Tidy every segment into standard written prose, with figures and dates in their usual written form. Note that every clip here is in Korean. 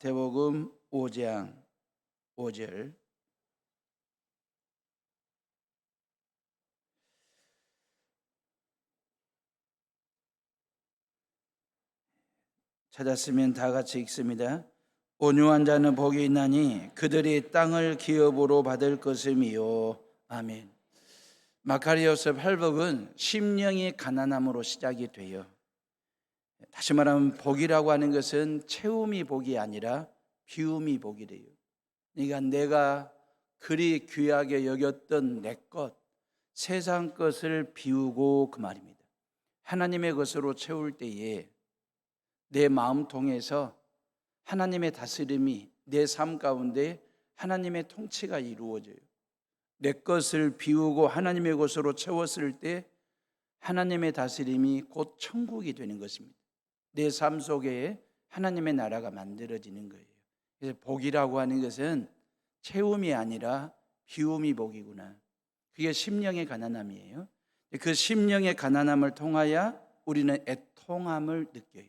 마태복음 5장 5절. 찾았으면 다 같이 읽습니다. 온유한 자는 복이 있나니 그들이 땅을 기업으로 받을 것임이요. 아멘. 마카리오스 팔복은 심령이 가난함으로 시작이 돼요. 다시 말하면 복이라고 하는 것은 채움이 복이 아니라 비움이 복이래요. 그러니까 내가 그리 귀하게 여겼던 내 것, 세상 것을 비우고 그 말입니다. 하나님의 것으로 채울 때에 내 마음 통해서 하나님의 다스림이 내 삶 가운데 하나님의 통치가 이루어져요. 내 것을 비우고 하나님의 것으로 채웠을 때 하나님의 다스림이 곧 천국이 되는 것입니다. 내 삶 속에 하나님의 나라가 만들어지는 거예요. 그래서 복이라고 하는 것은 채움이 아니라 비움이 복이구나. 그게 심령의 가난함이에요. 그 심령의 가난함을 통하여 우리는 애통함을 느껴요.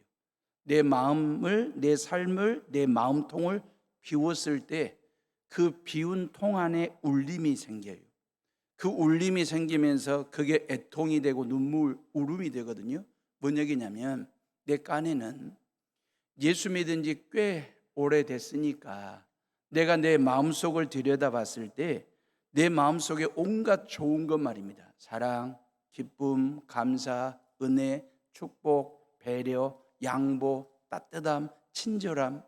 내 마음을, 내 삶을, 내 마음통을 비웠을 때 그 비운 통 안에 울림이 생겨요. 그 울림이 생기면서 그게 애통이 되고 눈물, 울음이 되거든요. 뭔 얘기냐면 내 깐에는 예수 믿은 지 꽤 오래됐으니까 내가 내 마음속을 들여다봤을 때 내 마음속에 온갖 좋은 것 말입니다. 사랑, 기쁨, 감사, 은혜, 축복, 배려, 양보, 따뜻함, 친절함,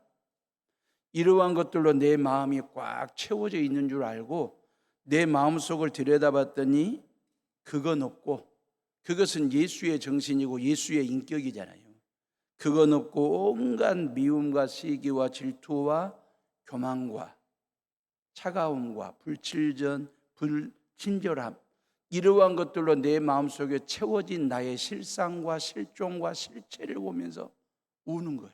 이러한 것들로 내 마음이 꽉 채워져 있는 줄 알고 내 마음속을 들여다봤더니 그건 없고, 그것은 예수의 정신이고 예수의 인격이잖아요. 그건 없고 온갖 미움과 시기와 질투와 교만과 차가움과 불친절함, 이러한 것들로 내 마음속에 채워진 나의 실상과 실종과 실체를 보면서 우는 거예요.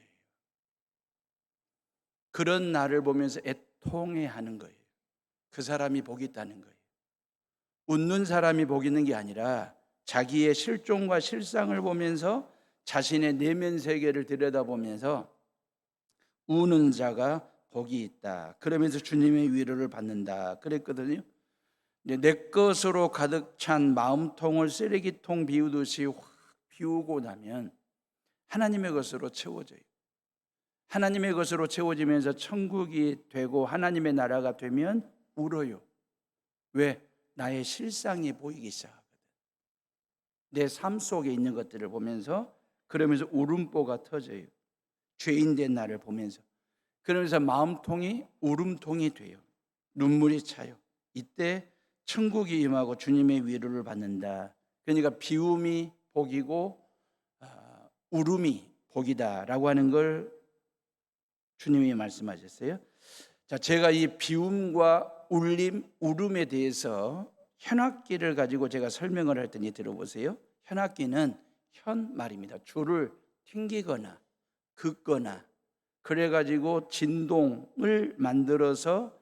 그런 나를 보면서 애통해하는 거예요. 그 사람이 복이 있다는 거예요. 웃는 사람이 복이 있는 게 아니라 자기의 실종과 실상을 보면서 자신의 내면 세계를 들여다보면서 우는 자가 복이 있다. 그러면서 주님의 위로를 받는다 그랬거든요. 내 것으로 가득 찬 마음통을 쓰레기통 비우듯이 확 비우고 나면 하나님의 것으로 채워져요. 하나님의 것으로 채워지면서 천국이 되고 하나님의 나라가 되면 울어요. 왜? 나의 실상이 보이기 시작하거든. 내 삶 속에 있는 것들을 보면서, 그러면서 울음보가 터져요. 죄인된 나를 보면서. 그러면서 마음통이 울음통이 돼요. 눈물이 차요. 이때 천국이 임하고 주님의 위로를 받는다. 그러니까 비움이 복이고 울음이 복이다라고 하는 걸 주님이 말씀하셨어요. 자, 제가 이 비움과 울림, 울음에 대해서 현악기를 가지고 제가 설명을 할 테니 들어보세요. 현악기는 현 말입니다. 줄을 튕기거나 긋거나 그래가지고 진동을 만들어서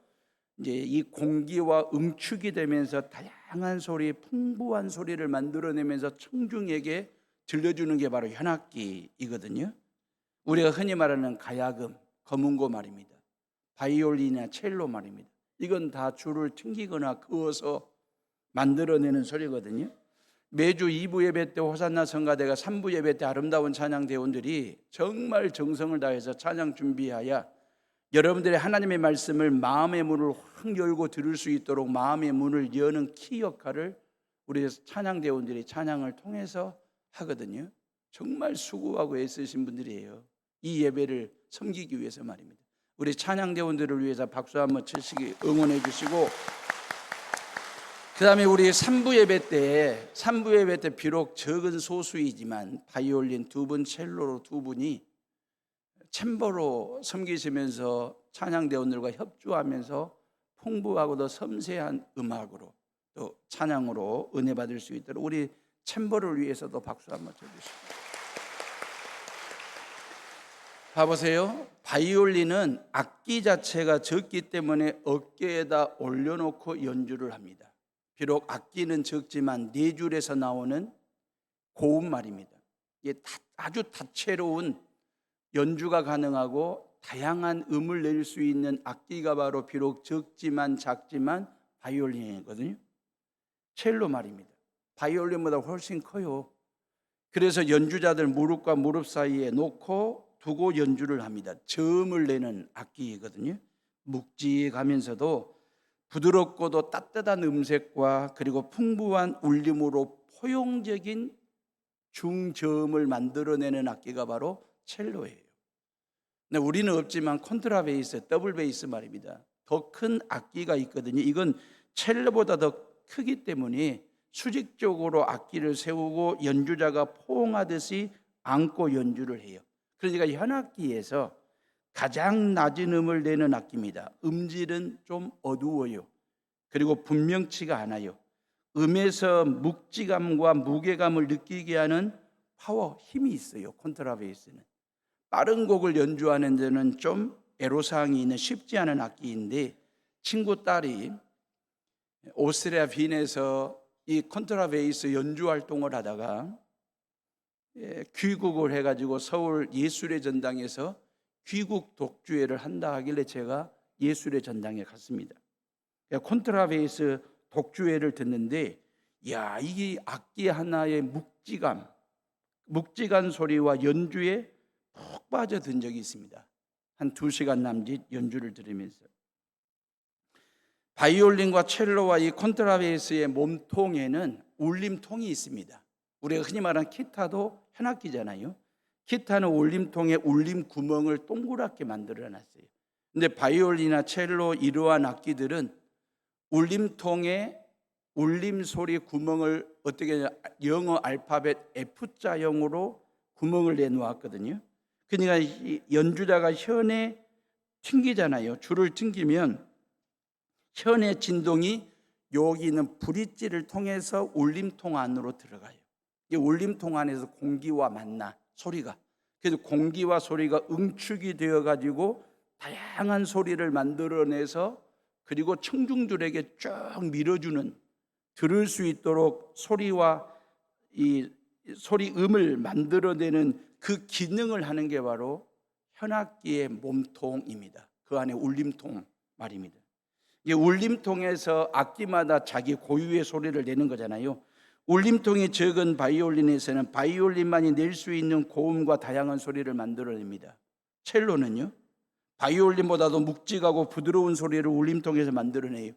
이제 이 공기와 응축이 되면서 다양한 소리, 풍부한 소리를 만들어내면서 청중에게 들려주는 게 바로 현악기이거든요. 우리가 흔히 말하는 가야금, 거문고 말입니다. 바이올린이나 첼로 말입니다. 이건 다 줄을 튕기거나 그어서 만들어내는 소리거든요. 매주 2부 예배 때 호산나 성가대가 3부 예배 때 아름다운 찬양 대원들이 정말 정성을 다해서 찬양 준비하여 여러분들의 하나님의 말씀을 마음의 문을 확 열고 들을 수 있도록 마음의 문을 여는 키 역할을 우리 찬양 대원들이 찬양을 통해서 하거든요. 정말 수고하고 애쓰신 분들이에요. 이 예배를 섬기기 위해서 말입니다. 우리 찬양대원들을 위해서 박수 한번 치시기 응원해 주시고, 그 다음에 우리 3부 예배 때 비록 적은 소수이지만 바이올린 2분, 첼로로 2분이 챔버로 섬기시면서 찬양대원들과 협주하면서 풍부하고도 섬세한 음악으로 또 찬양으로 은혜 받을 수 있도록 우리 챔버를 위해서도 박수 한번 쳐주시고. 봐보세요. 바이올린은 악기 자체가 적기 때문에 어깨에다 올려놓고 연주를 합니다. 비록 악기는 적지만 네 줄에서 나오는 고음 말입니다. 이게 아주 다채로운 연주가 가능하고 다양한 음을 낼 수 있는 악기가 바로 비록 작지만 바이올린이거든요. 첼로 말입니다. 바이올린보다 훨씬 커요. 그래서 연주자들 무릎과 무릎 사이에 놓고 두고 연주를 합니다. 저음을 내는 악기이거든요. 묵직하면서도 부드럽고도 따뜻한 음색과 그리고 풍부한 울림으로 포용적인 중저음을 만들어내는 악기가 바로 첼로예요. 근데 우리는 없지만 콘트라베이스, 더블 베이스 말입니다. 더 큰 악기가 있거든요. 이건 첼로보다 더 크기 때문에 수직적으로 악기를 세우고 연주자가 포옹하듯이 안고 연주를 해요. 그러니까 현악기에서 가장 낮은 음을 내는 악기입니다. 음질은 좀 어두워요. 그리고 분명치가 않아요. 음에서 묵직함과 무게감을 느끼게 하는 파워, 힘이 있어요. 콘트라베이스는 빠른 곡을 연주하는 데는 좀 애로사항이 있는 쉽지 않은 악기인데, 친구 딸이 오스트리아 빈에서 이 콘트라베이스 연주 활동을 하다가 귀국을 해가지고 서울 예술의 전당에서 귀국 독주회를 한다 하길래 제가 예술의 전당에 갔습니다. 콘트라베이스 독주회를 듣는데, 야, 이게 악기 하나의 묵직한 소리와 연주에 푹 빠져든 적이 있습니다. 한 2시간 남짓 연주를 들으면서. 바이올린과 첼로와 이 콘트라베이스의 몸통에는 울림통이 있습니다. 우리가 흔히 말하는 기타도 현악기잖아요. 기타는 울림통에 울림 구멍을 동그랗게 만들어놨어요. 근데 바이올린이나 첼로 이러한 악기들은 울림통에 울림 소리 구멍을 어떻게 영어 알파벳 F자형으로 구멍을 내놓았거든요. 그러니까 연주자가 현에 튕기잖아요. 줄을 튕기면 현의 진동이 여기 있는 브릿지를 통해서 울림통 안으로 들어가요. 이 울림통 안에서 공기와 만나 소리가, 그래서 공기와 소리가 응축이 되어 가지고 다양한 소리를 만들어내서 그리고 청중들에게 쭉 밀어주는, 들을 수 있도록 소리와 이 소리 음을 만들어내는 그 기능을 하는 게 바로 현악기의 몸통입니다. 그 안에 울림통 말입니다. 이 울림통에서 악기마다 자기 고유의 소리를 내는 거잖아요. 울림통이 적은 바이올린에서는 바이올린만이 낼 수 있는 고음과 다양한 소리를 만들어냅니다. 첼로는요, 바이올린보다도 묵직하고 부드러운 소리를 울림통에서 만들어내요.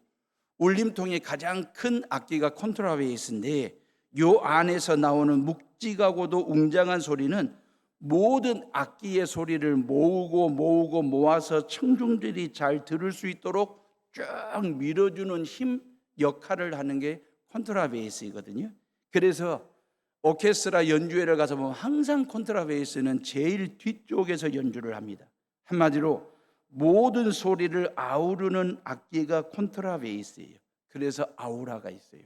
울림통의 가장 큰 악기가 콘트라베이스인데, 이 안에서 나오는 묵직하고도 웅장한 소리는 모든 악기의 소리를 모으고 모아서 청중들이 잘 들을 수 있도록 쭉 밀어주는 힘 역할을 하는 게 콘트라베이스이거든요. 그래서 오케스트라 연주회를 가서 보면 항상 콘트라베이스는 제일 뒤쪽에서 연주를 합니다. 한마디로 모든 소리를 아우르는 악기가 콘트라베이스예요. 그래서 아우라가 있어요.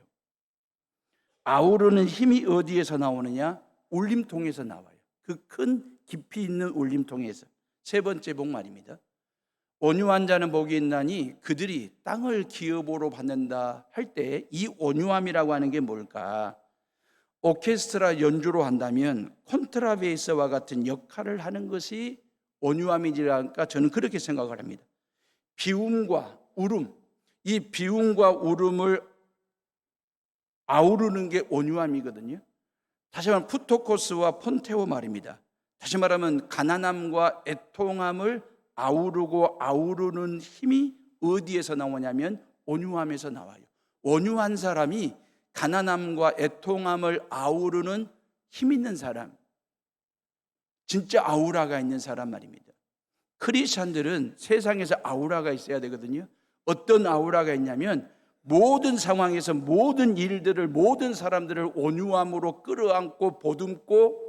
아우르는 힘이 어디에서 나오느냐? 울림통에서 나와요. 그 큰 깊이 있는 울림통에서. 세 번째 복 말입니다. 온유한 자는 복이 있나니 그들이 땅을 기업으로 받는다 할 때 이 온유함이라고 하는 게 뭘까? 오케스트라 연주로 한다면 콘트라베이스와 같은 역할을 하는 것이 온유함이니까 저는 그렇게 생각을 합니다. 비움과 울음, 이 비움과 울음을 아우르는 게 온유함이거든요. 다시 말하면 푸토코스와 폰테오 말입니다. 다시 말하면 가난함과 애통함을 아우르고 아우르는 힘이 어디에서 나오냐면 온유함에서 나와요. 온유한 사람이 가난함과 애통함을 아우르는 힘 있는 사람, 진짜 아우라가 있는 사람 말입니다. 크리스찬들은 세상에서 아우라가 있어야 되거든요. 어떤 아우라가 있냐면 모든 상황에서 모든 일들을, 모든 사람들을 온유함으로 끌어안고 보듬고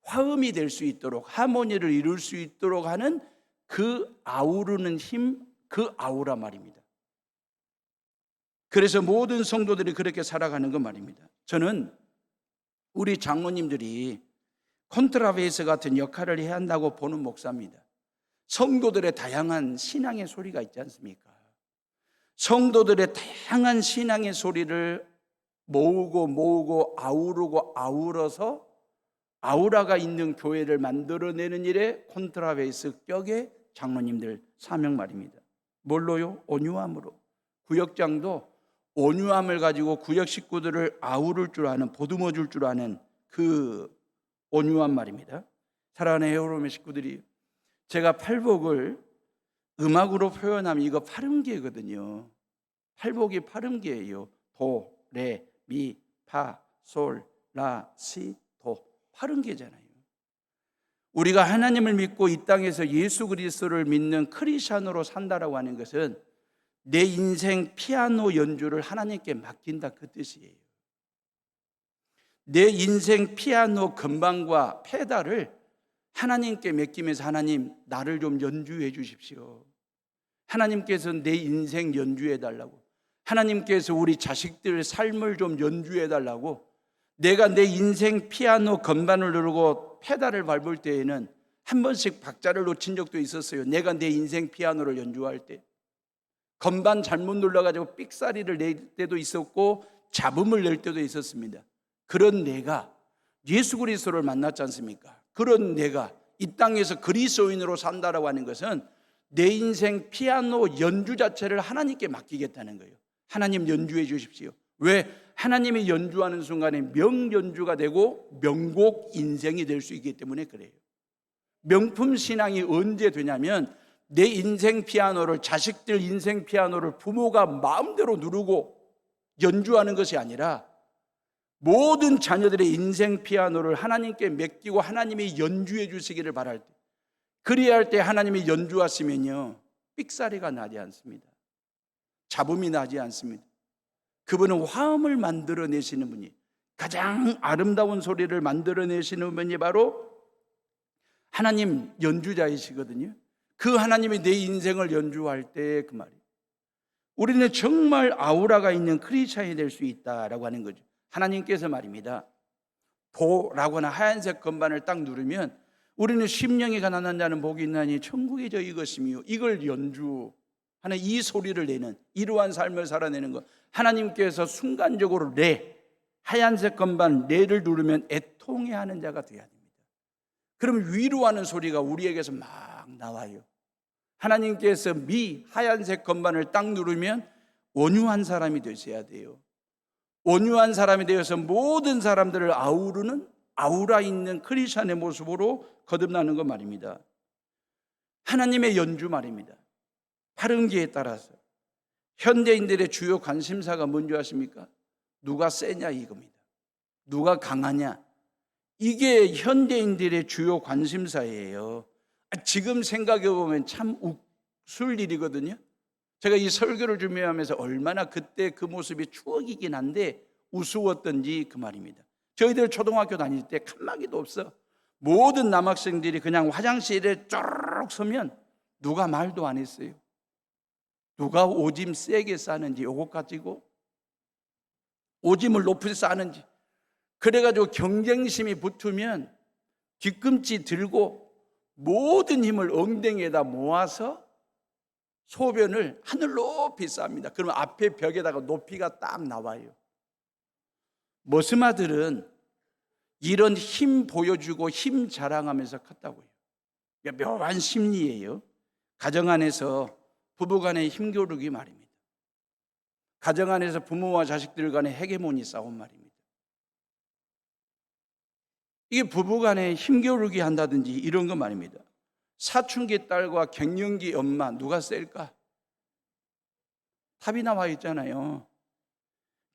화음이 될 수 있도록, 하모니를 이룰 수 있도록 하는 그 아우르는 힘, 그 아우라 말입니다. 그래서 모든 성도들이 그렇게 살아가는 거 말입니다. 저는 우리 장로님들이 콘트라베이스 같은 역할을 해야 한다고 보는 목사입니다. 성도들의 다양한 신앙의 소리가 있지 않습니까? 성도들의 다양한 신앙의 소리를 모으고 아우르고 아우러서 아우라가 있는 교회를 만들어내는 일에 콘트라베이스 격에 장로님들 사명 말입니다. 뭘로요? 온유함으로. 구역장도 온유함을 가지고 구역 식구들을 아우를 줄 아는, 보듬어 줄 줄 아는 그 온유한 말입니다. 사랑하는 헤어로움의 식구들이, 제가 팔복을 음악으로 표현하면 이거 팔음계거든요. 팔복이 팔음계예요. 도, 레, 미, 파, 솔, 라, 시, 도. 팔음계잖아요. 우리가 하나님을 믿고 이 땅에서 예수 그리스도를 믿는 크리스찬으로 산다라고 하는 것은 내 인생 피아노 연주를 하나님께 맡긴다, 그 뜻이에요. 내 인생 피아노 건반과 페달을 하나님께 맡기면서, 하나님 나를 좀 연주해 주십시오. 하나님께서 내 인생 연주해 달라고, 하나님께서 우리 자식들 삶을 좀 연주해 달라고, 내가 내 인생 피아노 건반을 누르고 페달을 밟을 때에는 한 번씩 박자를 놓친 적도 있었어요. 내가 내 인생 피아노를 연주할 때 건반 잘못 눌러가지고 삑사리를 낼 때도 있었고 잡음을 낼 때도 있었습니다. 그런 내가 예수 그리스도를 만났지 않습니까? 그런 내가 이 땅에서 그리스도인으로 산다라고 하는 것은 내 인생 피아노 연주 자체를 하나님께 맡기겠다는 거예요. 하나님 연주해 주십시오. 왜? 하나님이 연주하는 순간에 명연주가 되고 명곡 인생이 될 수 있기 때문에 그래요. 명품 신앙이 언제 되냐면 내 인생 피아노를, 자식들 인생 피아노를 부모가 마음대로 누르고 연주하는 것이 아니라 모든 자녀들의 인생 피아노를 하나님께 맡기고 하나님이 연주해 주시기를 바랄 때, 그리야 할 때 하나님이 연주하시면요 삑사리가 나지 않습니다. 잡음이 나지 않습니다. 그분은 화음을 만들어내시는 분이, 가장 아름다운 소리를 만들어내시는 분이 바로 하나님 연주자이시거든요. 그 하나님이 내 인생을 연주할 때 그 말이에요. 우리는 정말 아우라가 있는 크리스찬이 될 수 있다라고 하는 거죠. 하나님께서 말입니다, 도라고 하는 하얀색 건반을 딱 누르면 우리는 심령이 가난한 자는 복이 있나니 천국이 저 이것이며, 이걸 연주하는 이 소리를 내는, 이러한 삶을 살아내는 것, 하나님께서 순간적으로 레, 하얀색 건반 레를 누르면 애통해하는 자가 되어야 됩니다. 그럼 위로하는 소리가 우리에게서 막 나와요. 하나님께서 미, 하얀색 건반을 딱 누르면 온유한 사람이 되셔야 돼요. 온유한 사람이 되어서 모든 사람들을 아우르는 아우라 있는 크리스찬의 모습으로 거듭나는 것 말입니다. 하나님의 연주 말입니다. 팔음기에 따라서 현대인들의 주요 관심사가 뭔지 아십니까? 누가 세냐 이겁니다. 누가 강하냐, 이게 현대인들의 주요 관심사예요. 지금 생각해 보면 참 웃을 일이거든요. 제가 이 설교를 준비하면서 얼마나 그때 그 모습이 추억이긴 한데 우스웠던지 그 말입니다. 저희들 초등학교 다닐 때 칸막이도 없어. 모든 남학생들이 그냥 화장실에 쪼르륵 서면 누가 말도 안 했어요. 누가 오줌 세게 싸는지 요것 가지고 오줌을 높이 싸는지, 그래가지고 경쟁심이 붙으면 뒤꿈치 들고 모든 힘을 엉덩이에다 모아서 소변을 하늘 높이 쌉니다. 그러면 앞에 벽에다가 높이가 딱 나와요. 머스마들은 이런 힘 보여주고 힘 자랑하면서 컸다고요. 묘한 심리예요. 가정 안에서 부부간의 힘겨루기 말입니다. 가정 안에서 부모와 자식들 간의 헤게모니 싸움 말입니다. 이게 부부간에 힘겨루기 한다든지 이런 거 말입니다. 사춘기 딸과 갱년기 엄마 누가 셀까? 답이 나와 있잖아요.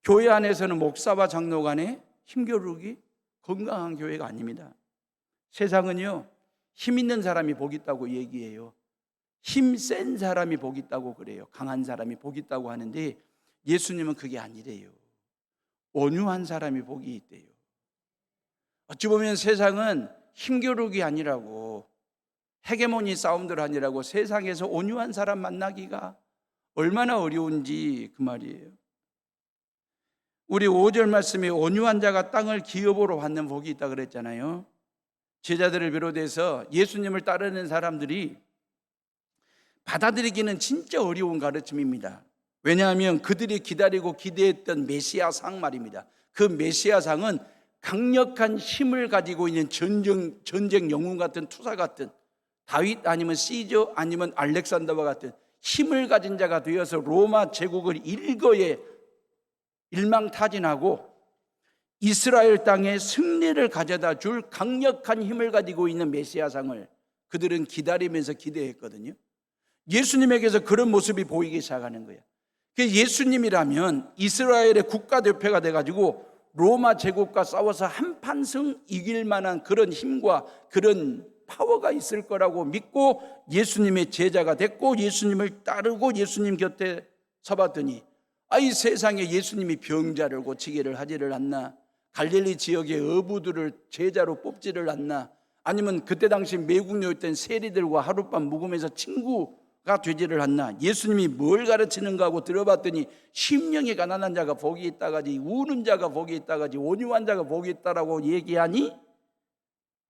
교회 안에서는 목사와 장로 간에 힘겨루기, 건강한 교회가 아닙니다. 세상은요, 힘 있는 사람이 복 있다고 얘기해요. 힘 센 사람이 복 있다고 그래요. 강한 사람이 복 있다고 하는데 예수님은 그게 아니래요. 온유한 사람이 복이 있대요. 어찌 보면 세상은 힘겨루기 아니라고, 헤게모니 싸움들 아니라고 세상에서 온유한 사람 만나기가 얼마나 어려운지 그 말이에요. 우리 5절 말씀에 온유한 자가 땅을 기업으로 받는 복이 있다 그랬잖아요. 제자들을 비롯해서 예수님을 따르는 사람들이 받아들이기는 진짜 어려운 가르침입니다. 왜냐하면 그들이 기다리고 기대했던 메시아상 말입니다. 그 메시아상은 강력한 힘을 가지고 있는 전쟁 영웅 같은, 투사 같은, 다윗 아니면 시저 아니면 알렉산더와 같은 힘을 가진 자가 되어서 로마 제국을 일거에 일망타진하고 이스라엘 땅에 승리를 가져다 줄 강력한 힘을 가지고 있는 메시아상을 그들은 기다리면서 기대했거든요. 예수님에게서 그런 모습이 보이기 시작하는 거예요. 예수님이라면 이스라엘의 국가대표가 돼가지고 로마 제국과 싸워서 한판승 이길 만한 그런 힘과 그런 파워가 있을 거라고 믿고 예수님의 제자가 됐고 예수님을 따르고 예수님 곁에 서봤더니 이 세상에 예수님이 병자를 고치기를 하지를 않나, 갈릴리 지역의 어부들을 제자로 뽑지를 않나, 아니면 그때 당시 매국노였던 세리들과 하룻밤 묵으면서 친구가 되지를 않나, 예수님이 뭘 가르치는가 하고 들어봤더니 심령이 가난한 자가 복이 있다가지, 우는 자가 복이 있다가지, 온유한 자가 복이 있다라고 얘기하니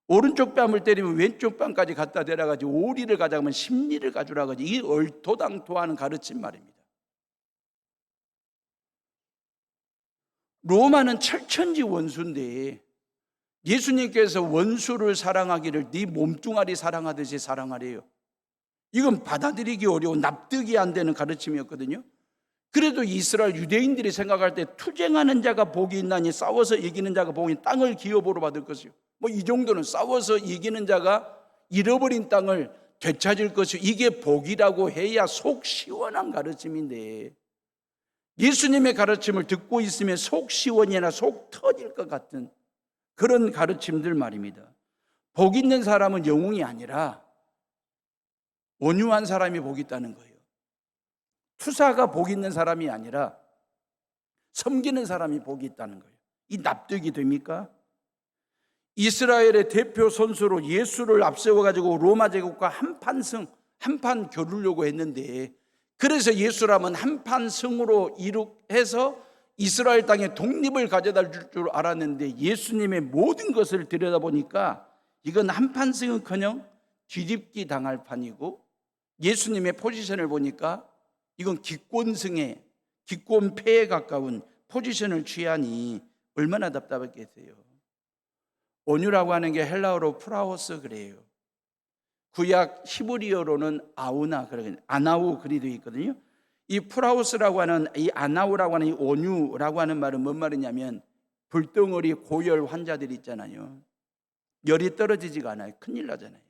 오른쪽 뺨을 때리면 왼쪽 뺨까지 갖다 대라가지고 오리를 가져가면 십리를 가주라가지, 이 얼토당토하는 가르침 말입니다. 로마는 철천지 원수인데 예수님께서 원수를 사랑하기를 네 몸뚱아리 사랑하듯이 사랑하래요. 이건 받아들이기 어려운, 납득이 안 되는 가르침이었거든요. 그래도 이스라엘 유대인들이 생각할 때 투쟁하는 자가 복이 있나니 싸워서 이기는 자가 복이 있나니 땅을 기업으로 받을 것이요, 이 정도는 싸워서 이기는 자가 잃어버린 땅을 되찾을 것이요, 이게 복이라고 해야 속 시원한 가르침인데 예수님의 가르침을 듣고 있으면 속 시원이나 속 터질 것 같은 그런 가르침들 말입니다. 복 있는 사람은 영웅이 아니라 온유한 사람이 복 있다는 거예요. 투사가 복 있는 사람이 아니라 섬기는 사람이 복이 있다는 거예요. 이 납득이 됩니까? 이스라엘의 대표 선수로 예수를 앞세워가지고 로마 제국과 한판 겨루려고 했는데, 그래서 예수라면 한판 승으로 해서 이스라엘 땅에 독립을 가져다 줄 줄 알았는데 예수님의 모든 것을 들여다보니까 이건 한판 승은커녕 뒤집기 당할 판이고, 예수님의 포지션을 보니까 이건 기권승에, 기권패에 가까운 포지션을 취하니 얼마나 답답했겠어요. 온유라고 하는 게 헬라어로 프라오스 그래요. 구약 히브리어로는 아우나, 아나우 그리 되어 있거든요. 이 프라우스라고 하는, 이 아나우라고 하는 이 온유라고 하는 말은 뭔 말이냐면 불덩어리 고열 환자들 있잖아요. 열이 떨어지지가 않아요. 큰일 나잖아요.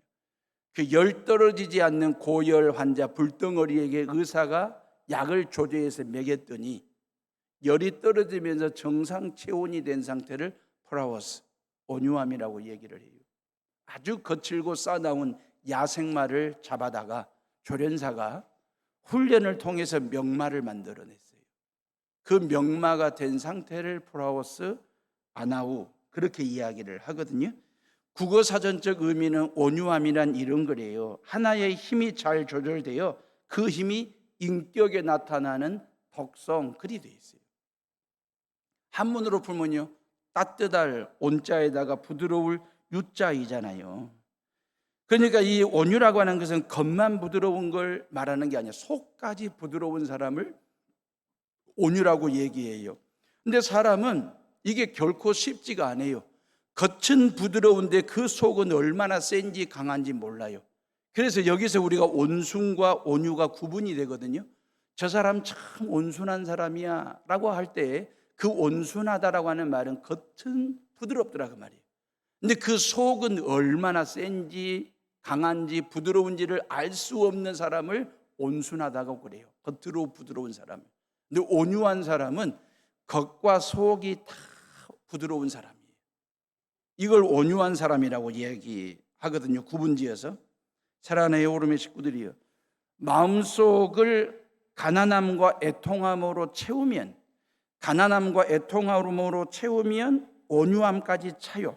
그 열 떨어지지 않는 고열 환자 불덩어리에게 의사가 약을 조제해서 먹였더니 열이 떨어지면서 정상 체온이 된 상태를 프라우스, 온유함이라고 얘기를 해요. 아주 거칠고 싸나운 야생마를 잡아다가 조련사가 훈련을 통해서 명마를 만들어냈어요. 그 명마가 된 상태를 프라오스 아나우 그렇게 이야기를 하거든요. 국어사전적 의미는 온유함이란 이런 거래요. 하나의 힘이 잘 조절되어 그 힘이 인격에 나타나는 덕성, 그리 되어 있어요. 한문으로 풀면요, 따뜻할 온자에다가 부드러울 유자이잖아요. 그러니까 이 온유라고 하는 것은 겉만 부드러운 걸 말하는 게 아니라 속까지 부드러운 사람을 온유라고 얘기해요. 근데 사람은 이게 결코 쉽지가 않아요. 겉은 부드러운데 그 속은 얼마나 센지 강한지 몰라요. 그래서 여기서 우리가 온순과 온유가 구분이 되거든요. 저 사람 참 온순한 사람이야 라고 할 때 그 온순하다라고 하는 말은 겉은 부드럽더라 그 말이에요. 근데 그 속은 얼마나 센지 강한지 부드러운지를 알 수 없는 사람을 온순하다고 그래요. 겉으로 부드러운 사람. 근데 온유한 사람은 겉과 속이 다 부드러운 사람이에요. 이걸 온유한 사람이라고 얘기하거든요. 구분지어서. 사랑하는 오름의 식구들이요, 마음속을 가난함과 애통함으로 채우면, 가난함과 애통함으로 채우면 온유함까지 차요.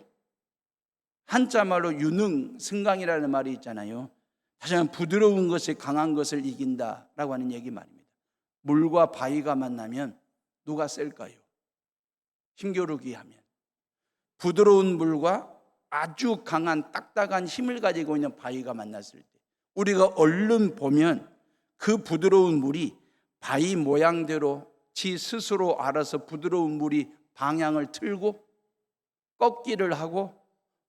한자말로 유능, 승강이라는 말이 있잖아요. 다시 한번 부드러운 것이 강한 것을 이긴다라고 하는 얘기 말입니다. 물과 바위가 만나면 누가 셀까요? 힘겨루기 하면 부드러운 물과 아주 강한 딱딱한 힘을 가지고 있는 바위가 만났을 때 우리가 얼른 보면 그 부드러운 물이 바위 모양대로 지 스스로 알아서 부드러운 물이 방향을 틀고 꺾기를 하고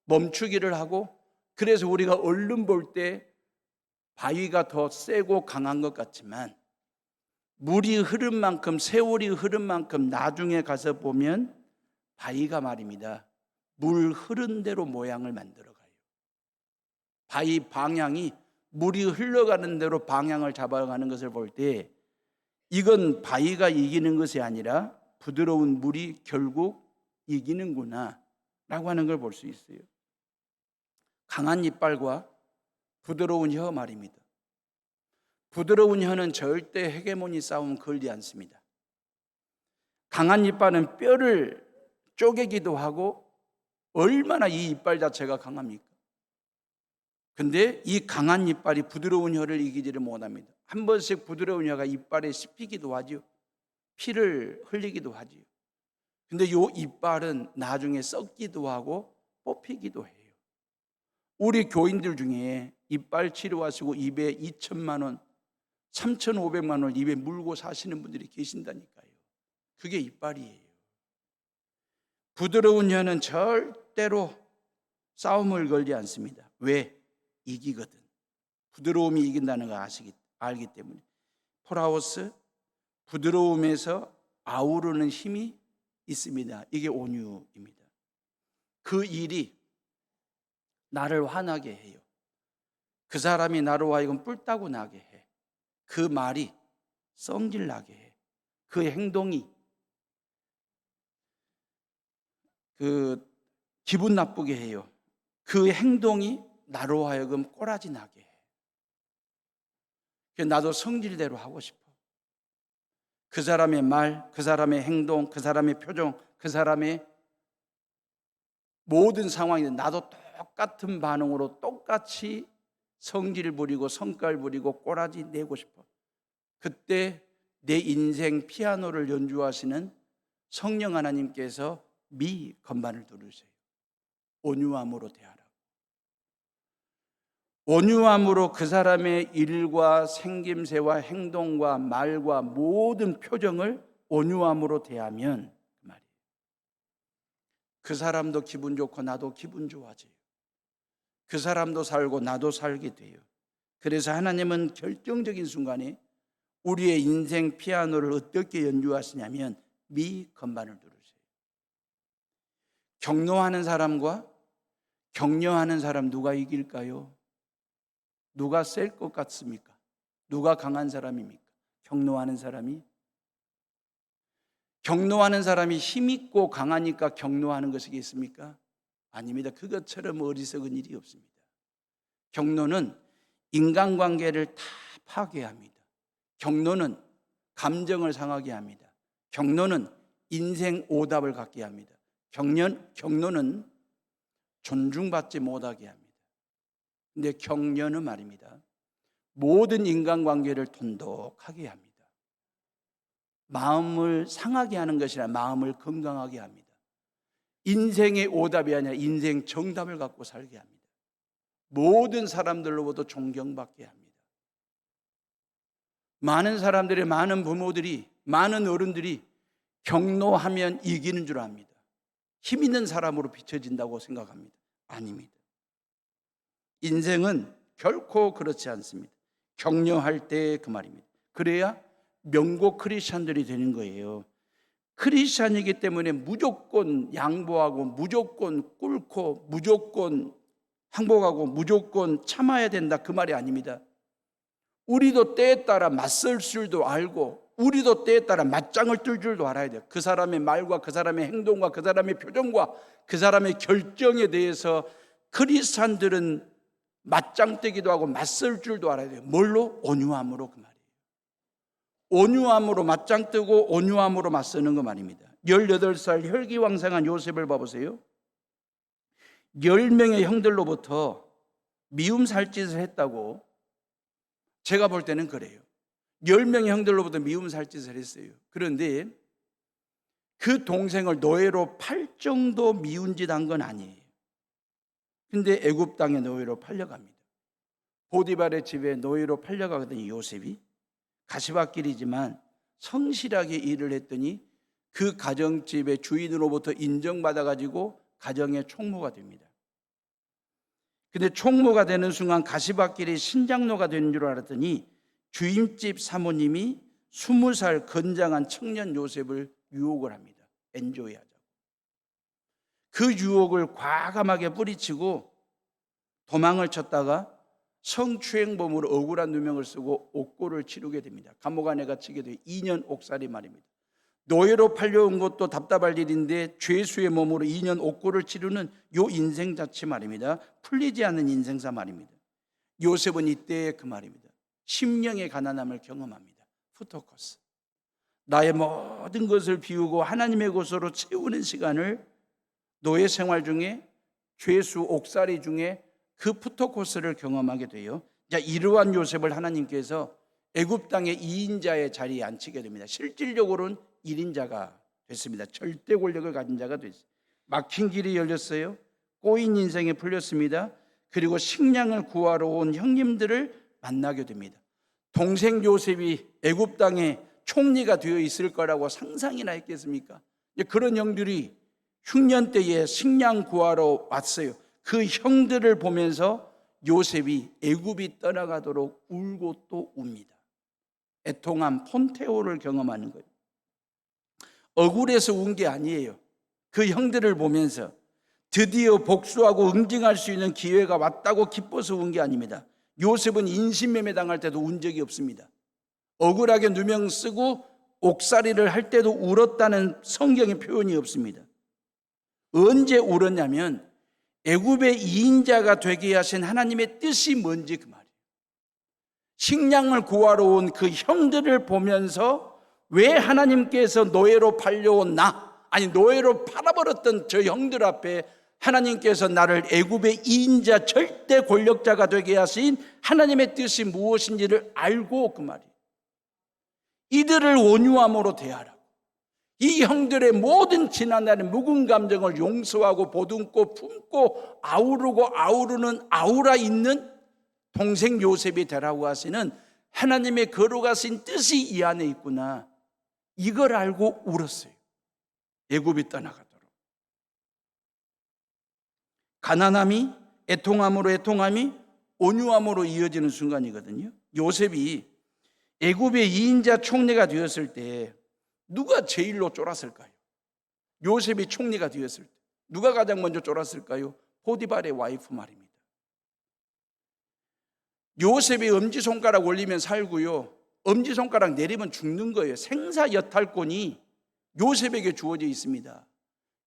멈추기를 하고, 그래서 우리가 얼른 볼 때 바위가 더 세고 강한 것 같지만 물이 흐른 만큼, 세월이 흐른 만큼 나중에 가서 보면 바위가 말입니다, 물 흐른 대로 모양을 만들어가요. 바위 방향이 물이 흘러가는 대로 방향을 잡아가는 것을 볼 때 이건 바위가 이기는 것이 아니라 부드러운 물이 결국 이기는구나 라고 하는 걸 볼 수 있어요. 강한 이빨과 부드러운 혀 말입니다. 부드러운 혀는 절대 헤게모니 싸움 걸지 않습니다. 강한 이빨은 뼈를 쪼개기도 하고, 얼마나 이 이빨 자체가 강합니까? 근데 이 강한 이빨이 부드러운 혀를 이기지를 못합니다. 한 번씩 부드러운 혀가 이빨에 씹히기도 하죠. 피를 흘리기도 하죠. 근데 이 이빨은 나중에 썩기도 하고 뽑히기도 해요. 우리 교인들 중에 이빨 치료하시고 입에 2천만 원, 3,500만 원을 입에 물고 사시는 분들이 계신다니까요. 그게 이빨이에요. 부드러운 혀는 절대로 싸움을 걸지 않습니다. 왜? 이기거든. 부드러움이 이긴다는 걸 알기 때문에. 포라오스, 부드러움에서 아우르는 힘이 있습니다. 이게 온유입니다. 그 일이 나를 화나게 해요. 그 사람이 나로 하여금 뿔따고 나게 해. 그 말이 성질 나게 해. 그 행동이 기분 나쁘게 해요. 그 행동이 나로 하여금 꼬라지 나게 해. 나도 성질대로 하고 싶어. 그 사람의 말, 그 사람의 행동, 그 사람의 표정, 그 사람의 모든 상황이 나도 똑같은 반응으로 똑같이 성질 부리고 성깔 부리고 꼬라지 내고 싶어. 그때 내 인생 피아노를 연주하시는 성령 하나님께서 미 건반을 누르세요. 온유함으로 대하라. 온유함으로 그 사람의 일과 생김새와 행동과 말과 모든 표정을 온유함으로 대하면 그 말이에요. 그 사람도 기분 좋고 나도 기분 좋아져요. 그 사람도 살고 나도 살게 돼요. 그래서 하나님은 결정적인 순간에 우리의 인생 피아노를 어떻게 연주하시냐면 미 건반을 누르세요. 격노하는 사람과 격려하는 사람 누가 이길까요? 누가 셀 것 같습니까? 누가 강한 사람입니까? 격노하는 사람이? 격노하는 사람이 힘있고 강하니까 격노하는 것이겠습니까? 아닙니다. 그것처럼 어리석은 일이 없습니다. 격노는 인간관계를 다 파괴합니다. 격노는 감정을 상하게 합니다. 격노는 인생 오답을 갖게 합니다. 격노는 존중받지 못하게 합니다. 근데 격려는 말입니다, 모든 인간관계를 돈독하게 합니다. 마음을 상하게 하는 것이 아니라 마음을 건강하게 합니다. 인생의 오답이 아니라 인생 정답을 갖고 살게 합니다. 모든 사람들로부터 존경받게 합니다. 많은 사람들이, 많은 부모들이, 많은 어른들이 격노하면 이기는 줄 압니다. 힘 있는 사람으로 비춰진다고 생각합니다. 아닙니다. 인생은 결코 그렇지 않습니다. 격려할 때 그 말입니다. 그래야 명고 크리스찬들이 되는 거예요. 크리스찬이기 때문에 무조건 양보하고 무조건 꿇고 무조건 항복하고 무조건 참아야 된다, 그 말이 아닙니다. 우리도 때에 따라 맞설 줄도 알고 우리도 때에 따라 맞짱을 뜰 줄도 알아야 돼요. 그 사람의 말과 그 사람의 행동과 그 사람의 표정과 그 사람의 결정에 대해서 크리스찬들은 맞짱 뜨기도 하고 맞설 줄도 알아야 돼요. 뭘로? 온유함으로, 그 말이에요. 온유함으로 맞짱 뜨고 온유함으로 맞서는 거 말입니다. 18살 혈기왕성한 요셉을 봐보세요. 10명의 형들로부터 미움 살짓을 했다고, 제가 볼 때는 그래요. 10명의 형들로부터 미움 살짓을 했어요. 그런데 그 동생을 노예로 팔 정도 미운 짓 한 건 아니에요. 근데 애굽 땅에 노예로 팔려갑니다. 보디발의 집에 노예로 팔려가거든요. 요셉이 가시밭길이지만 성실하게 일을 했더니 그 가정집의 주인으로부터 인정받아가지고 가정의 총무가 됩니다. 근데 총무가 되는 순간 가시밭길이 신장로가 되는 줄 알았더니 주임집 사모님이 20살 건장한 청년 요셉을 유혹을 합니다. 엔조이 하자고. 그 유혹을 과감하게 뿌리치고 도망을 쳤다가 성추행범으로 억울한 누명을 쓰고 옥고를 치르게 됩니다. 감옥 안에 갇히게 돼 2년 옥살이 말입니다. 노예로 팔려온 것도 답답할 일인데 죄수의 몸으로 2년 옥고를 치르는 요 인생 자체 말입니다. 풀리지 않는 인생사 말입니다. 요셉은 이때 그 말입니다. 심령의 가난함을 경험합니다. 푸토코스. 나의 모든 것을 비우고 하나님의 것으로 채우는 시간을 노예 생활 중에 죄수 옥살이 중에 그 푸토코스를 경험하게 돼요. 자, 이러한 요셉을 하나님께서 애굽 땅의 2인자의 자리에 앉히게 됩니다. 실질적으로는 1인자가 됐습니다. 절대 권력을 가진 자가 됐어요. 막힌 길이 열렸어요. 꼬인 인생에 풀렸습니다. 그리고 식량을 구하러 온 형님들을 만나게 됩니다. 동생 요셉이 애굽 땅에 총리가 되어 있을 거라고 상상이나 했겠습니까? 그런 형들이 흉년 때에 식량 구하러 왔어요. 그 형들을 보면서 요셉이 애굽이 떠나가도록 울고 또 웁니다. 애통함 폰테오를 경험하는 거예요. 억울해서 운 게 아니에요. 그 형들을 보면서 드디어 복수하고 응징할 수 있는 기회가 왔다고 기뻐서 운 게 아닙니다. 요셉은 인신매매 당할 때도 운 적이 없습니다. 억울하게 누명 쓰고 옥살이를 할 때도 울었다는 성경의 표현이 없습니다. 언제 울었냐면 애굽의 2인자가 되게 하신 하나님의 뜻이 뭔지 그 말이에요. 식량을 구하러 온 그 형들을 보면서 왜 하나님께서 노예로 팔려온 노예로 팔아버렸던 저 형들 앞에 하나님께서 나를 애굽의 2인자 절대 권력자가 되게 하신 하나님의 뜻이 무엇인지를 알고 그 말이에요. 이들을 온유함으로 대하라. 이 형들의 모든 지난날의 묵은 감정을 용서하고 보듬고 품고 아우르는 아우라 있는 동생 요셉이 되라고 하시는 하나님의 거룩하신 뜻이 이 안에 있구나. 이걸 알고 울었어요. 애굽이 떠나가도록. 가난함이 애통함이 온유함으로 이어지는 순간이거든요. 요셉이 애굽의 2인자 총리가 되었을 때 누가 제일로 쫄았을까요? 요셉이 총리가 되었을 때 누가 가장 먼저 쫄았을까요? 포디발의 와이프 말입니다. 요셉이 엄지손가락 올리면 살고요, 엄지손가락 내리면 죽는 거예요. 생사여탈권이 요셉에게 주어져 있습니다.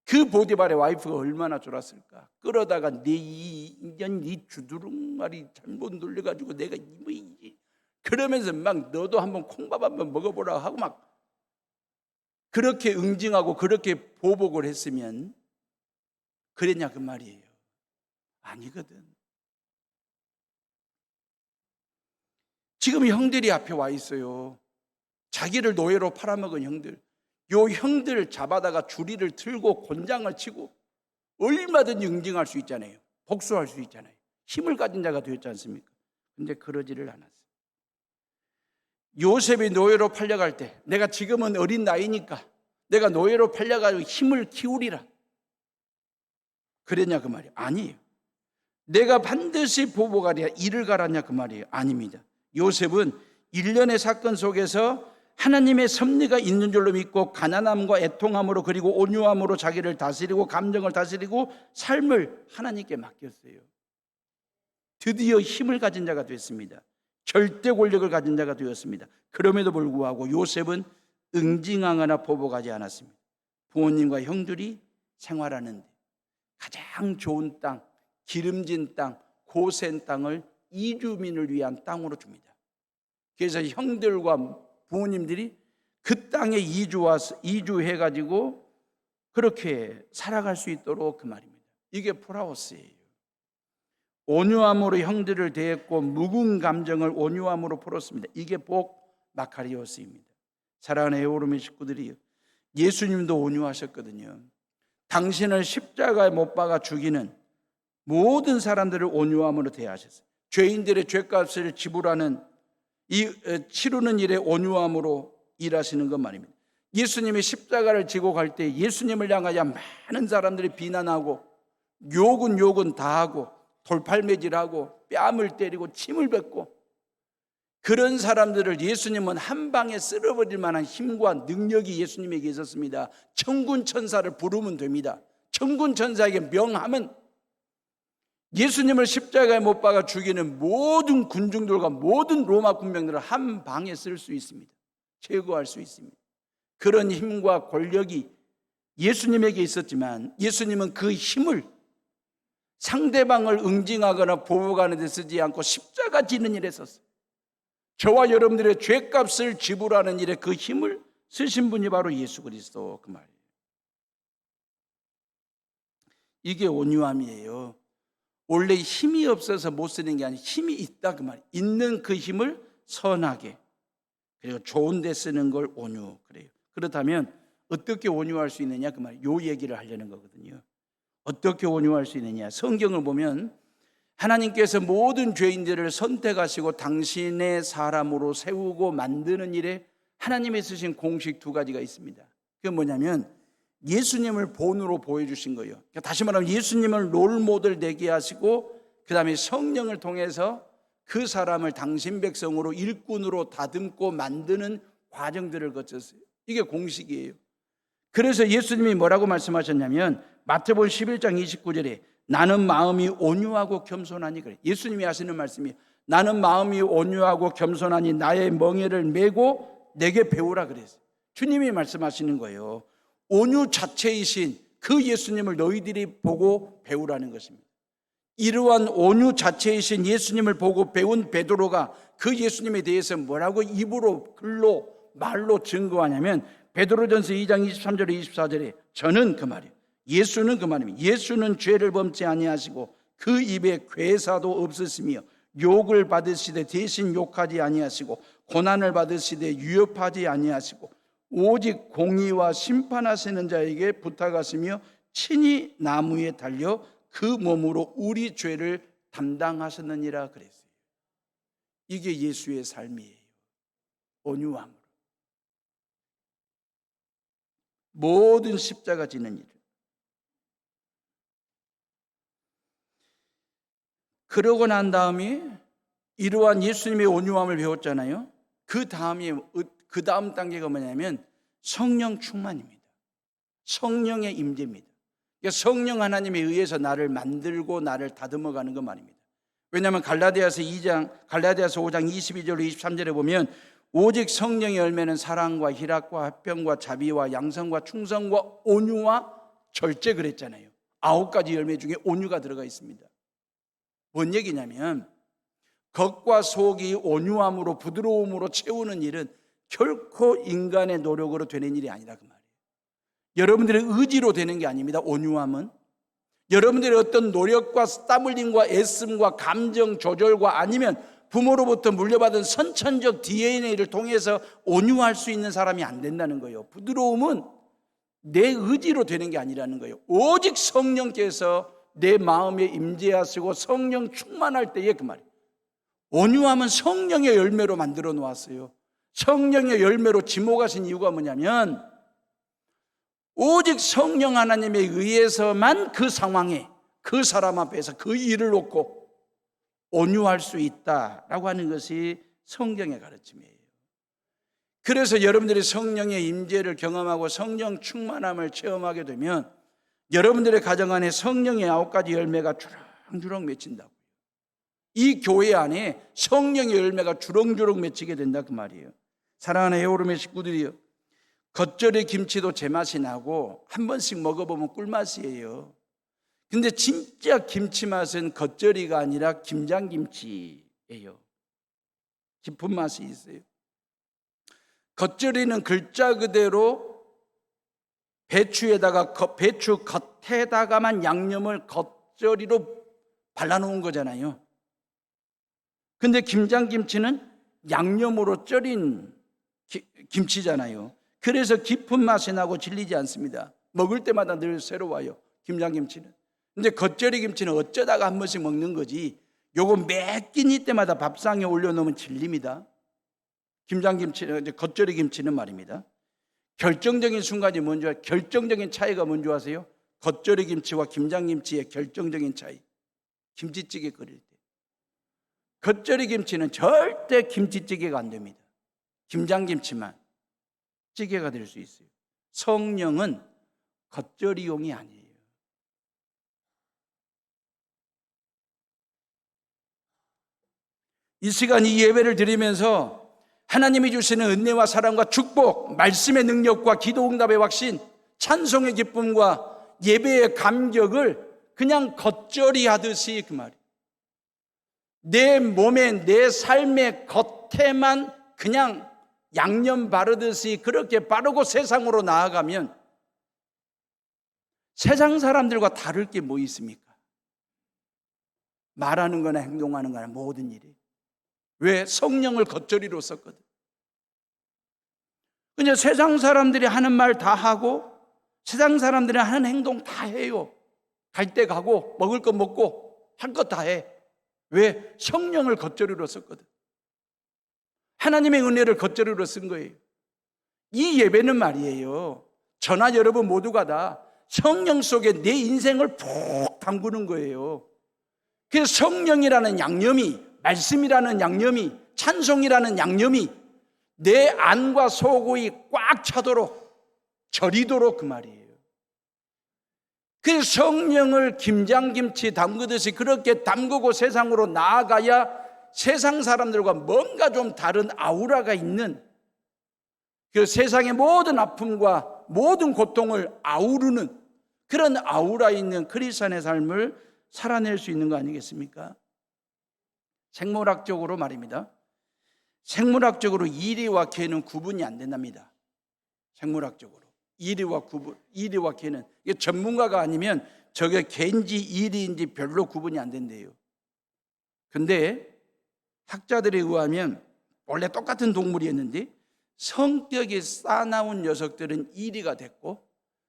그 포디발의 와이프가 얼마나 쫄았을까? 끌어다가 네 주두룩말이 잘못 눌려가지고 내가 그러면서 막 너도 한번 콩밥 한번 먹어보라고 하고 막 그렇게 응징하고 그렇게 보복을 했으면 그랬냐 그 말이에요. 아니거든. 지금 형들이 앞에 와 있어요. 자기를 노예로 팔아먹은 형들. 요 형들 잡아다가 주리를 틀고 곤장을 치고 얼마든지 응징할 수 있잖아요. 복수할 수 있잖아요. 힘을 가진 자가 되었지 않습니까? 근데 그러지를 않았어요. 요셉이 노예로 팔려갈 때 내가 지금은 어린 나이니까 내가 노예로 팔려가지고 힘을 키우리라 그랬냐 그 말이에요. 아니에요. 내가 반드시 보복하리라 이를 가라냐 그 말이에요. 아닙니다. 요셉은 일련의 사건 속에서 하나님의 섭리가 있는 줄로 믿고 가난함과 애통함으로 그리고 온유함으로 자기를 다스리고 감정을 다스리고 삶을 하나님께 맡겼어요. 드디어 힘을 가진 자가 됐습니다. 절대 권력을 가진 자가 되었습니다. 그럼에도 불구하고 요셉은 응징하거나 보복하지 않았습니다. 부모님과 형들이 생활하는데 가장 좋은 땅, 기름진 땅, 고센 땅을 이주민을 위한 땅으로 줍니다. 그래서 형들과 부모님들이 그 땅에 이주해가지고 그렇게 살아갈 수 있도록 그 말입니다. 이게 프라오스예요. 온유함으로 형들을 대했고 묵은 감정을 온유함으로 풀었습니다. 이게 복 마카리오스입니다. 사랑하는 에오르미 식구들이 예수님도 온유하셨거든요. 당신을 십자가에 못 박아 죽이는 모든 사람들을 온유함으로 대하셨어요. 죄인들의 죄값을 지불하는 치르는 일에 온유함으로 일하시는 것 말입니다. 예수님이 십자가를 지고 갈 때 예수님을 향하여 많은 사람들이 비난하고 욕은 다 하고 돌팔매질하고 뺨을 때리고 침을 뱉고 그런 사람들을 예수님은 한 방에 쓸어버릴 만한 힘과 능력이 예수님에게 있었습니다. 천군 천사를 부르면 됩니다. 천군 천사에게 명하면 예수님을 십자가에 못 박아 죽이는 모든 군중들과 모든 로마 군병들을 한 방에 쓸 수 있습니다. 제거할 수 있습니다. 그런 힘과 권력이 예수님에게 있었지만 예수님은 그 힘을 상대방을 응징하거나 보호하는 데 쓰지 않고 십자가 지는 일에 썼어요. 저와 여러분들의 죄값을 지불하는 일에 그 힘을 쓰신 분이 바로 예수 그리스도, 그 말이에요. 이게 온유함이에요. 원래 힘이 없어서 못 쓰는 게 아니라 힘이 있다, 그 말이에요. 있는 그 힘을 선하게, 그리고 좋은 데 쓰는 걸 온유, 그래요. 그렇다면 어떻게 온유할 수 있느냐, 그 말이에요. 요 얘기를 하려는 거거든요. 어떻게 온유할 수 있느냐. 성경을 보면 하나님께서 모든 죄인들을 선택하시고 당신의 사람으로 세우고 만드는 일에 하나님이 쓰신 공식 두 가지가 있습니다. 그게 뭐냐면 예수님을 본으로 보여주신 거예요. 그러니까 다시 말하면 예수님을 롤모델 되게 하시고 그 다음에 성령을 통해서 그 사람을 당신 백성으로 일꾼으로 다듬고 만드는 과정들을 거쳤어요. 이게 공식이에요. 그래서 예수님이 뭐라고 말씀하셨냐면 마태복음 11장 29절에 나는 마음이 온유하고 겸손하니, 그래. 예수님이 하시는 말씀이 나는 마음이 온유하고 겸손하니 나의 멍에를 메고 내게 배우라 그랬어요. 주님이 말씀하시는 거예요. 온유 자체이신 그 예수님을 너희들이 보고 배우라는 것입니다. 이러한 온유 자체이신 예수님을 보고 배운 베드로가 그 예수님에 대해서 뭐라고 입으로 글로 말로 증거하냐면 베드로전서 2장 23절에 24절에 저는 그 말이에요. 예수는 그 말입니다. 예수는 죄를 범치 아니하시고 그 입에 괴사도 없으시며 욕을 받으시되 대신 욕하지 아니하시고 고난을 받으시되 위협하지 아니하시고 오직 공의와 심판하시는 자에게 부탁하시며 친히 나무에 달려 그 몸으로 우리 죄를 담당하셨느니라 그랬어요. 이게 예수의 삶이에요. 온유함으로 모든 십자가 지는 일. 그러고 난 다음에 이러한 예수님의 온유함을 배웠잖아요. 그 다음 단계가 뭐냐면 성령 충만입니다. 성령의 임재입니다. 그러니까 성령 하나님에 의해서 나를 만들고 나를 다듬어가는 것 말입니다. 왜냐하면 갈라디아서 5장 22절로 23절에 보면 오직 성령의 열매는 사랑과 희락과 화평과 자비와 양성과 충성과 온유와 절제 그랬잖아요. 9가지 열매 중에 온유가 들어가 있습니다. 뭔 얘기냐면 겉과 속이 온유함으로 부드러움으로 채우는 일은 결코 인간의 노력으로 되는 일이 아니라 그 말이에요. 여러분들의 의지로 되는 게 아닙니다. 온유함은 여러분들의 어떤 노력과 땀 흘림과 애씀과 감정 조절과 아니면 부모로부터 물려받은 선천적 DNA를 통해서 온유할 수 있는 사람이 안 된다는 거예요. 부드러움은 내 의지로 되는 게 아니라는 거예요. 오직 성령께서 내 마음에 임재하시고 성령 충만할 때에 그 말이에요. 온유함은 성령의 열매로 만들어 놓았어요. 성령의 열매로 지목하신 이유가 뭐냐면 오직 성령 하나님에 의해서만 그 상황에 그 사람 앞에서 그 일을 놓고 온유할 수 있다라고 하는 것이 성경의 가르침이에요. 그래서 여러분들이 성령의 임재를 경험하고 성령 충만함을 체험하게 되면 여러분들의 가정 안에 성령의 9가지 열매가 주렁주렁 맺힌다고요. 이 교회 안에 성령의 열매가 주렁주렁 맺히게 된다 그 말이에요. 사랑하는 에오름의 식구들이요, 겉절이 김치도 제맛이 나고 한 번씩 먹어보면 꿀맛이에요. 근데 진짜 김치 맛은 겉절이가 아니라 김장김치예요. 깊은 맛이 있어요. 겉절이는 글자 그대로 배추에다가 배추 겉에다가만 양념을 겉절이로 발라놓은 거잖아요. 근데 김장김치는 양념으로 절인 김치잖아요. 그래서 깊은 맛이 나고 질리지 않습니다. 먹을 때마다 늘 새로워요, 김장김치는. 근데 겉절이 김치는 어쩌다가 한 번씩 먹는 거지 요거 몇 끼니 때마다 밥상에 올려놓으면 질립니다. 김장김치는, 겉절이 김치는 말입니다. 결정적인 순간이 뭔지, 결정적인 차이가 뭔지 아세요? 겉절이 김치와 김장김치의 결정적인 차이. 김치찌개 끓일 때. 겉절이 김치는 절대 김치찌개가 안 됩니다. 김장김치만 찌개가 될 수 있어요. 성령은 겉절이용이 아니에요. 이 시간 이 예배를 드리면서 하나님이 주시는 은혜와 사랑과 축복, 말씀의 능력과 기도응답의 확신, 찬송의 기쁨과 예배의 감격을 그냥 겉절이 하듯이 그 말이에요. 내 몸에 내 삶의 겉에만 그냥 양념 바르듯이 그렇게 바르고 세상으로 나아가면 세상 사람들과 다를 게 뭐 있습니까? 말하는 거나 행동하는 거나 모든 일이. 왜? 성령을 겉절이로 썼거든. 그냥 세상 사람들이 하는 말 다 하고 세상 사람들이 하는 행동 다 해요. 갈 때 가고 먹을 거 먹고 할 것 다 해. 왜? 성령을 겉절이로 썼거든. 하나님의 은혜를 겉절이로 쓴 거예요. 이 예배는 말이에요, 저나 여러분 모두가 다 성령 속에 내 인생을 푹 담그는 거예요. 그래서 성령이라는 양념이, 말씀이라는 양념이, 찬송이라는 양념이 내 안과 속이 꽉 차도록, 절이도록 그 말이에요. 그 성령을 김장김치 담그듯이 그렇게 담그고 세상으로 나아가야 세상 사람들과 뭔가 좀 다른 아우라가 있는, 그 세상의 모든 아픔과 모든 고통을 아우르는 그런 아우라 있는 크리스천의 삶을 살아낼 수 있는 거 아니겠습니까? 생물학적으로 말입니다. 생물학적으로 이리와 개는 구분이 안 된답니다. 생물학적으로 이리와 개는, 이게 전문가가 아니면 저게 개인지 이리인지 별로 구분이 안 된대요. 근데 학자들에 의하면 원래 똑같은 동물이었는데 성격이 싸나운 녀석들은 이리가 됐고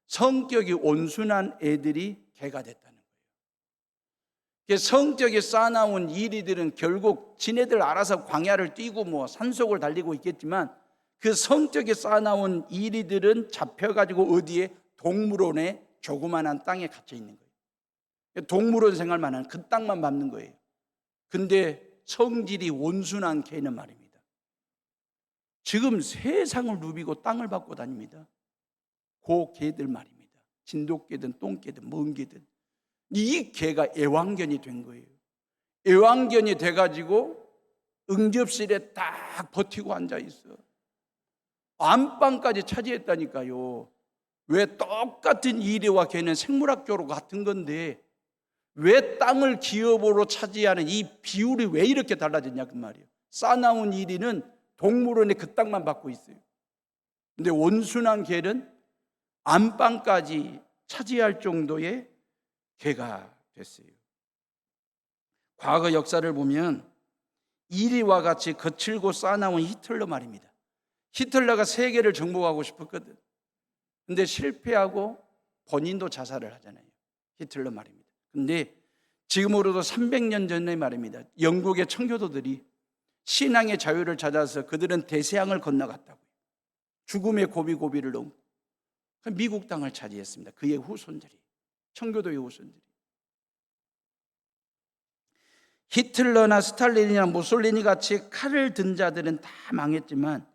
성격이 온순한 애들이 개가 됐다는 거예요. 성격이 싸나운 이리들은 결국 지네들 알아서 광야를 뛰고 뭐 산속을 달리고 있겠지만 그 성격이 싸나운 이리들은 잡혀가지고 어디에? 동물원에 조그만한 땅에 갇혀 있는 거예요. 동물원 생활만 하는 그 땅만 밟는 거예요. 근데 성질이 온순한 개는 말입니다, 지금 세상을 누비고 땅을 밟고 다닙니다. 그 개들 말입니다. 진돗개든 똥개든 뭔 개든 이 개가 애완견이 된 거예요. 애완견이 돼가지고 응접실에 딱 버티고 앉아있어. 안방까지 차지했다니까요. 왜? 똑같은 이리와 개는 생물학적으로 같은 건데 왜 땅을 기업으로 차지하는 이 비율이 왜 이렇게 달라졌냐 그 말이에요. 싸나운 이리는 동물원에 그 땅만 받고 있어요. 근데 온순한 개는 안방까지 차지할 정도의 개가 됐어요. 과거 역사를 보면 이리와 같이 거칠고 싸나운 히틀러 말입니다. 히틀러가 세계를 정복하고 싶었거든. 근데 실패하고 본인도 자살을 하잖아요. 히틀러 말입니다. 근데 지금으로도 300년 전에 말입니다, 영국의 청교도들이 신앙의 자유를 찾아서 그들은 대서양을 건너갔다고요. 죽음의 고비고비를 넘고 미국 땅을 차지했습니다. 그의 후손들이, 청교도의 후손들이. 히틀러나 스탈린이나 무솔리니 같이 칼을 든 자들은 다 망했지만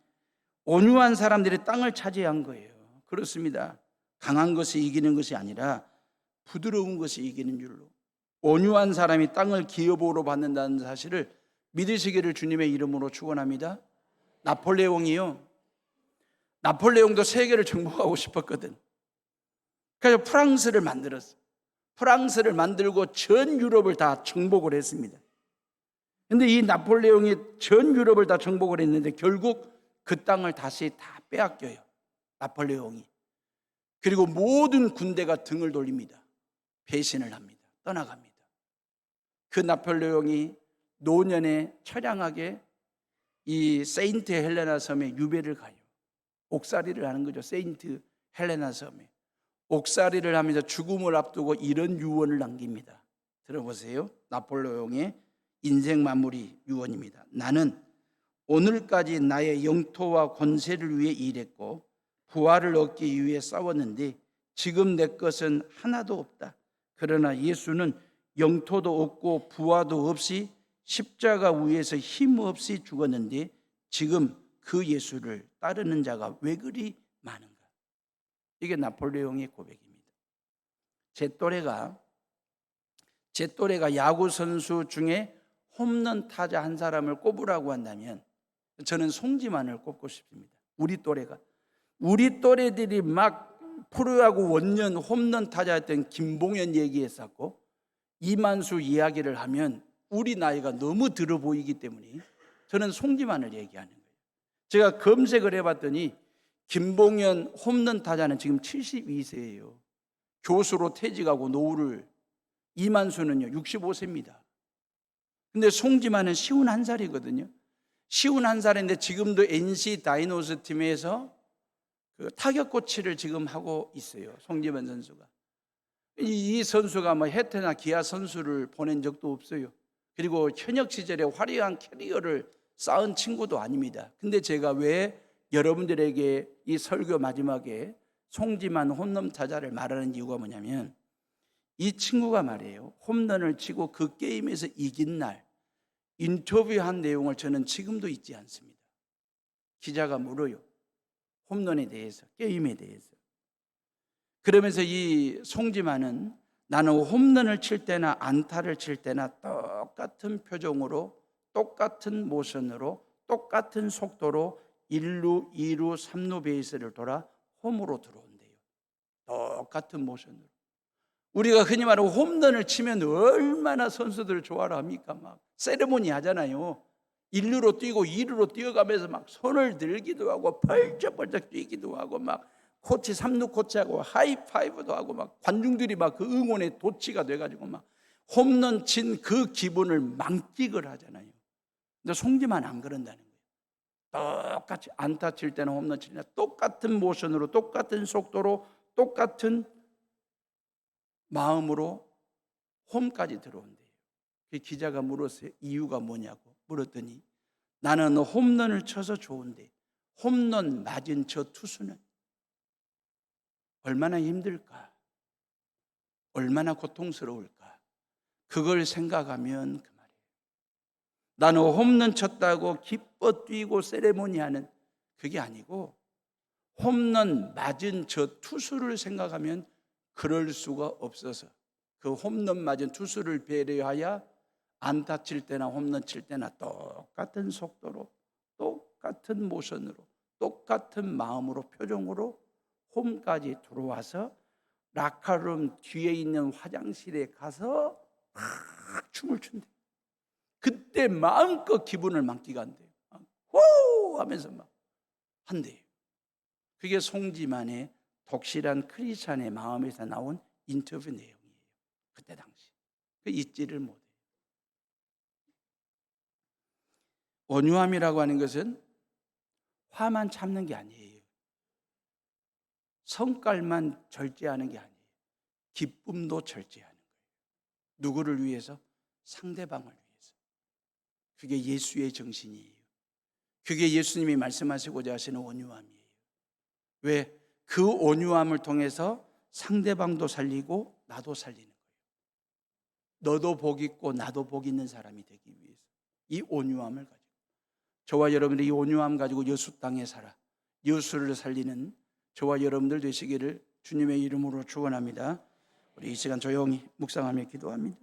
온유한 사람들이 땅을 차지한 거예요. 그렇습니다. 강한 것이 이기는 것이 아니라 부드러운 것이 이기는 줄로 온유한 사람이 땅을 기업으로 받는다는 사실을 믿으시기를 주님의 이름으로 축원합니다. 나폴레옹도 세계를 정복하고 싶었거든. 그래서 프랑스를 만들었어. 프랑스를 만들고 전 유럽을 다 정복을 했습니다. 그런데 이 나폴레옹이 전 유럽을 다 정복을 했는데 결국 그 땅을 다시 다 빼앗겨요, 나폴레옹이. 그리고 모든 군대가 등을 돌립니다. 배신을 합니다. 떠나갑니다. 그 나폴레옹이 노년에 처량하게 이 세인트 헬레나 섬에 유배를 가요. 옥살이를 하는 거죠. 세인트 헬레나 섬에 옥살이를 하면서 죽음을 앞두고 이런 유언을 남깁니다. 들어보세요. 나폴레옹의 인생 마무리 유언입니다. 나는 오늘까지 나의 영토와 권세를 위해 일했고 부활을 얻기 위해 싸웠는데 지금 내 것은 하나도 없다. 그러나 예수는 영토도 없고 부하도 없이 십자가 위에서 힘없이 죽었는데 지금 그 예수를 따르는 자가 왜 그리 많은가? 이게 나폴레옹의 고백입니다. 제 또래가 야구 선수 중에 홈런 타자 한 사람을 꼽으라고 한다면 저는 송지만을 꼽고 싶습니다. 우리 또래들이 막 프로야구 원년 홈런 타자였던 김봉현 얘기했었고 이만수 이야기를 하면 우리 나이가 너무 들어 보이기 때문에 저는 송지만을 얘기하는 거예요. 제가 검색을 해봤더니 김봉현 홈런 타자는 지금 72세예요. 교수로 퇴직하고 노후를. 이만수는요 65세입니다. 근데 송지만은 51살이거든요. 51살인데 지금도 NC 다이노스 팀에서 그 타격 코치를 지금 하고 있어요. 송지만 선수가. 이 선수가 뭐 해태나 기아 선수를 보낸 적도 없어요. 그리고 현역 시절에 화려한 캐리어를 쌓은 친구도 아닙니다. 근데 제가 왜 여러분들에게 이 설교 마지막에 송지만 홈런 타자를 말하는 이유가 뭐냐면 이 친구가 말이에요. 홈런을 치고 그 게임에서 이긴 날 인터뷰한 내용을 저는 지금도 잊지 않습니다. 기자가 물어요. 홈런에 대해서, 게임에 대해서. 그러면서 이 송지만은 나는 홈런을 칠 때나 안타를 칠 때나 똑같은 표정으로 똑같은 모션으로 똑같은 속도로 1루, 2루, 3루 베이스를 돌아 홈으로 들어온대요. 똑같은 모션으로. 우리가 흔히 말하고 홈런을 치면 얼마나 선수들 좋아라 합니까? 막 세레모니 하잖아요. 1루로 뛰고 2루로 뛰어가면서 막 손을 들기도 하고 펄쩍펄쩍 뛰기도 하고 막 코치 3루 코치하고 하이파이브도 하고 막 관중들이 막 그 응원에 도취가 돼가지고 막 홈런 친 그 기분을 만끽을 하잖아요. 근데 송지만 안 그런다는 거예요. 똑같이 안타 칠 때나 홈런 칠 때나 똑같은 모션으로 똑같은 속도로 똑같은 마음으로 홈까지 들어온대요. 그 기자가 물었어요. 이유가 뭐냐고 물었더니 나는 홈런을 쳐서 좋은데 홈런 맞은 저 투수는 얼마나 힘들까? 얼마나 고통스러울까? 그걸 생각하면 그 말이에요. 나는 홈런 쳤다고 기뻐 뛰고 세레모니하는 그게 아니고 홈런 맞은 저 투수를 생각하면 그럴 수가 없어서 그 홈런 맞은 투수를 배려하여 안타 칠 때나 홈런 칠 때나 똑같은 속도로 똑같은 모션으로 똑같은 마음으로 표정으로 홈까지 들어와서 라카룸 뒤에 있는 화장실에 가서 막 춤을 춘대. 그때 마음껏 기분을 만끽한대요. 호 하면서 막 한대요. 그게 송지만의 독실한 크리스찬의 마음에서 나온 인터뷰 내용이에요. 그때 당시 그 잊지를 못해요. 온유함이라고 하는 것은 화만 참는 게 아니에요. 성깔만 절제하는 게 아니에요. 기쁨도 절제하는 거예요. 누구를 위해서? 상대방을 위해서. 그게 예수의 정신이에요. 그게 예수님이 말씀하시고자 하시는 온유함이에요. 왜? 그 온유함을 통해서 상대방도 살리고 나도 살리는 거예요. 너도 복 있고 나도 복 있는 사람이 되기 위해서 이 온유함을 가지고 저와 여러분들이 이 온유함 가지고 여수 땅에 살아 여수를 살리는 저와 여러분들 되시기를 주님의 이름으로 축원합니다. 우리 이 시간 조용히 묵상하며 기도합니다.